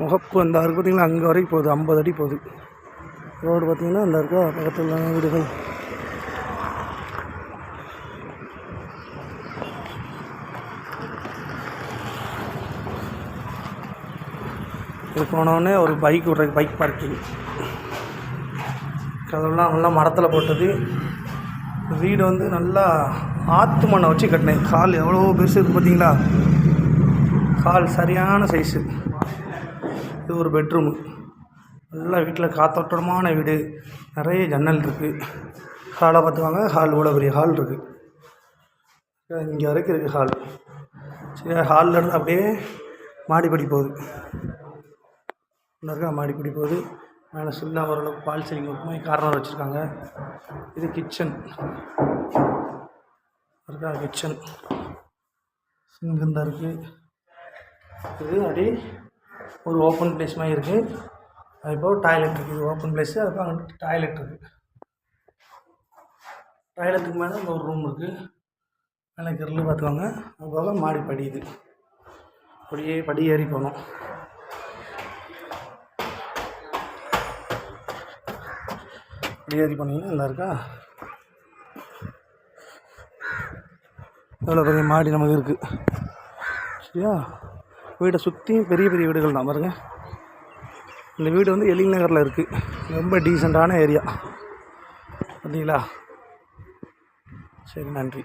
முகப்பு அந்த இருக்குது பார்த்திங்கன்னா, அங்கே வரைக்கும் போகுது, 50 அடி போகுது ரோடு. பார்த்திங்கன்னா அந்த இருக்கா பக்கத்தில் வீடுகள். இது போனோடனே ஒரு பைக் விட்றதுக்கு பைக் பார்க்கிங். கதவுலாம் நல்லா மரத்தில் போட்டது. வீடு வந்து நல்லா ஆற்று மண்ணை வச்சு கட்டினேன். ஹால் எவ்வளோ பெருசு இருக்குது பார்த்தீங்களா? ஹால் சரியான சைஸு. இது ஒரு பெட்ரூமு. நல்லா வீட்டில் காத்தோட்டமான வீடு, நிறைய ஜன்னல் இருக்குது. ஹாலை பார்த்துவாங்க. ஹால் இவ்வளோ பெரிய ஹால் இருக்குது. இங்கே வரைக்கும் இருக்குது ஹால். சரி, ஹாலில் இருந்து அப்படியே மாடிப்படி போகுது. இருக்கா மாடிப்படி போகுது. மேலே ஃபுல்லாக ஓரளவுக்கு பால் செடிங்க இருக்குமா, கார்னர் வச்சுருக்காங்க. இது கிச்சன் இருக்கா, கிச்சன் சிங்கம் தான் இருக்குது. இது அப்படியே ஒரு ஓப்பன் பிளேஸ் மாதிரி இருக்குது. அதுபோல் டாய்லெட் இருக்குது. இது ஓப்பன் பிளேஸு. அதுபோல் அங்கே டாய்லெட் இருக்குது. டாய்லெட்டுக்கு மேலே இங்கே ஒரு ரூம் இருக்குது. மேலே கிரில் பார்த்துவாங்க. அதுபோக மாடிப்படி. இது அப்படியே படி ஏறி போகணும். படி ஏறி போனீங்கன்னா நல்லா இருக்கா. எவ்வளோ பெரிய மாடி நமக்கு இருக்குது. சரியா? வீடை சுற்றியும் பெரிய பெரிய வீடுகள் தான் பாருங்கள். இந்த வீடு வந்து எழில் நகரில் இருக்குது. ரொம்ப டீசெண்டான ஏரியா. பார்த்தீங்களா? சரி, நன்றி.